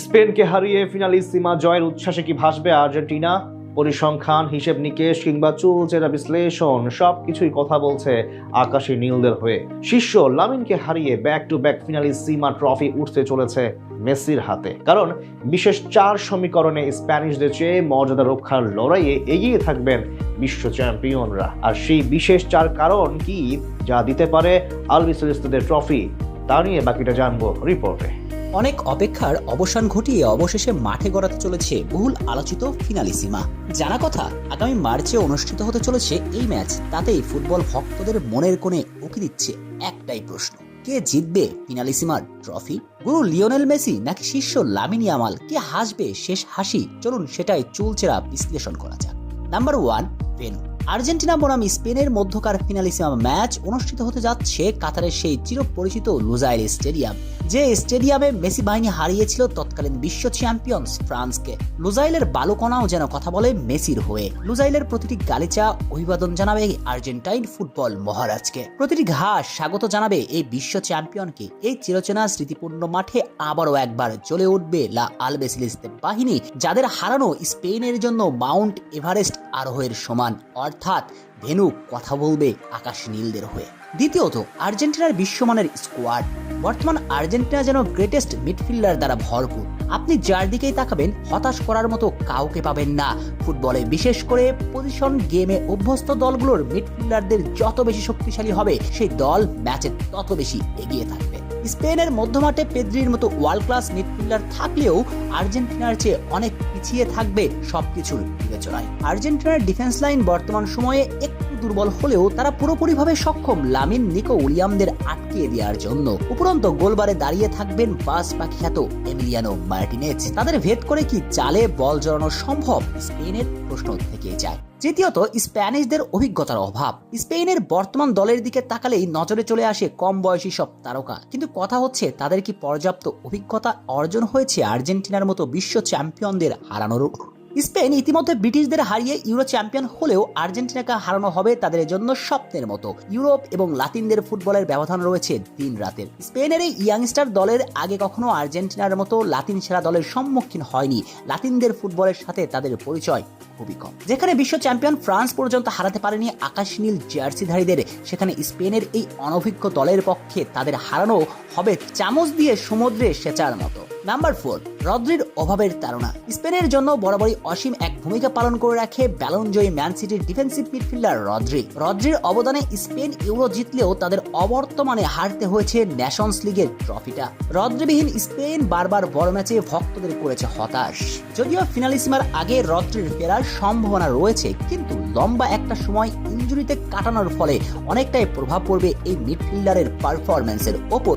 স্পেনকে হারিয়ে ফিনালিসিমা জয়ের উচ্ছ্বাসে কি ভাসবে আর্জেন্টিনা? পরিসংখ্যান, হিসেব নিকেশ কিংবা চুলচেরা বিশ্লেষণ সবকিছুই কথা বলছে আকাশী নীলদের হয়ে। শিষ্য লামিনকে হারিয়ে back to back Finalissima trophy উঠতে চলেছে মেসির হাতে। কারণ বিশেষ 4 সমীকরণে স্প্যানিশদের চেয়ে মর্যাদা রক্ষার লড়াইয়ে এগিয়ে থাকবেন বিশ্ব চ্যাম্পিয়নরা। আর সেই বিশেষ 4 কারণ কি যা দিতে পারে আলবিসেলেস্তেদের ট্রফি, তা নিয়ে বাকিটা জানবো রিপোর্টে। অনেক অপেক্ষার অবসান ঘটিয়ে অবশেষে মাঠে গড়াতে চলেছে বহুল আলোচিত ফিনালিসিমা। জানা কথা, আগামী মার্চে অনুষ্ঠিত হতে চলেছে এই ম্যাচ। তাতেই ফুটবল ভক্তদের মনের কোণে উকি দিচ্ছে একটাই প্রশ্ন: কে জিতবে ফিনালিসিমার ট্রফি? গুরু লিওনেল মেসি নাকি শিষ্য লামিন ইয়ামাল? কে হাসবে শেষ হাসি? চলুন সেটাই চুলচেরা বিশ্লেষণ করা যাক। Number 1, venue. আর্জেন্টিনা বনাম স্পেনের মধ্যকার ফিনালিসিমা ম্যাচ অনুষ্ঠিত হতে যাচ্ছে কাতারের সেই চিরপরিচিত লুজাইল স্টেডিয়াম, যে স্টেডিয়ামে মেসি বাহিনী হারিয়েছিল তৎকালীন বিশ্ব চ্যাম্পিয়ন ফ্রান্সকে। লুজাইলের বালুকণাও যেন কথা বলে মেসির হয়ে। লুজাইলের প্রতিটি গালিচা অভিবাদন জানাবে আর্জেন্টাইন ফুটবল মহারাজকে, প্রতিটি ঘাস স্বাগত জানাবে এই বিশ্ব চ্যাম্পিয়নকে। এই চিরচেনা স্মৃতিপূর্ণ মাঠে আবারও একবার জ্বলে উঠবে লা আলবিসেলেস্তে বাহিনী, যাদের হারানো স্পেনের জন্য মাউন্ট এভারেস্ট আরোহের সমান। অর্থাৎ ভেন্যু কথা বলবে আকাশী নীলদের হয়ে। দ্বিতীয়ত, আর্জেন্টিনার বিশ্বমানের স্কোয়াড। বর্তমান আর্জেন্টিনা যেন গ্রেটেস্ট মিডফিল্ডার দ্বারা ভরপুর। আপনি যার দিকেই তাকাবেন হতাশ করার মতো কাউকে পাবেন না। ফুটবলে বিশেষ করে পজিশন গেমে অভ্যস্ত দলগুলোর মিডফিল্ডারদের যত বেশি শক্তিশালী হবে, সেই দল ম্যাচে তত বেশি এগিয়ে থাকবে। স্পেনের মধ্যমাঠে পেদ্রির মতো ওয়ার্ল্ড ক্লাস মিডফিল্ডার থাকলেও আর্জেন্টিনার চেয়ে অনেক পিছিয়ে থাকবে সবকিছুর বিবেচনায়। আর্জেন্টিনার ডিফেন্স লাইন বর্তমান সময়ে একটু দুর্বল হলেও তারা পুরোপুরিভাবে সক্ষম লামিন, নিকো উইলিয়ামদের আটকিয়ে দেওয়ার জন্য। উপরন্ত গোলবারে দাঁড়িয়ে থাকবেন বাস পাখি খ্যাত এমিলিয়ানো মার্টিনেজ। তাদের ভেদ করে কি চালে বল জড়ানো সম্ভব? স্পেনের প্রশ্ন থেকেই যায়। তৃতীয়ত, স্প্যানিশদের অভিজ্ঞতার অভাব। স্পেনের বর্তমান দলের দিকে তাকালেই নজরে চলে আসে কম বয়সী সব তারকা, কিন্তু কথা হচ্ছে তাদের কি পর্যাপ্ত অভিজ্ঞতা অর্জন হয়েছে আর্জেন্টিনার মতো বিশ্ব চ্যাম্পিয়নদের হারানোর? স্পেন ইতিমধ্যে ব্রিটিশদের হারিয়ে ইউরো চ্যাম্পিয়ন হলেও আর্জেন্টিনাকে হারানো হবে তাদের জন্য স্বপ্নের মতো। ইউরোপ এবং লাতিনদের ফুটবলের ব্যবধান রয়েছে দিন রাতের। স্পেনের এই ইয়াংস্টার দলের আগে কখনো আর্জেন্টিনার মতো লাতিন সেরা দলের সম্মুখীন হয়নি। লাতিনদের ফুটবলের সাথে তাদের পরিচয় খুবই কম। যেখানে বিশ্ব চ্যাম্পিয়ন ফ্রান্স পর্যন্ত হারাতে পারেনি আকাশী নীল জার্সিধারীদের, সেখানে স্পেনের এই অনভিজ্ঞ দলের পক্ষে তাদের হারানো হবে চামচ দিয়ে সমুদ্রে সেচার মতো। নাম্বার 4, রদ্রির অভাবের তাড়না। স্পেনের জন্য বরাবরই অসীম এক ভূমিকা পালন করে রাখে ব্যালন জয়ী ম্যান সিটির ডিফেন্সিভ মিডফিল্ডার রদ্রি। রদ্রির অবদানে স্পেন ইউরো জিতলেও তাদের অবর্তমানে হারতে হয়েছে ন্যাশনস লিগের ট্রফিটা। রদ্রিবিহীন স্পেন বারবার বড় ম্যাচে ভক্তদের করেছে হতাশ। যদিও ফিনালিসিমার আগে রদ্রির ফেরার সম্ভাবনা রয়েছে, কিন্তু লম্বা একটা সময় ইনজুরিতে কাটানোর ফলে অনেকটাই প্রভাব পড়বে এই মিডফিল্ডারের পারফরম্যান্সের ওপর।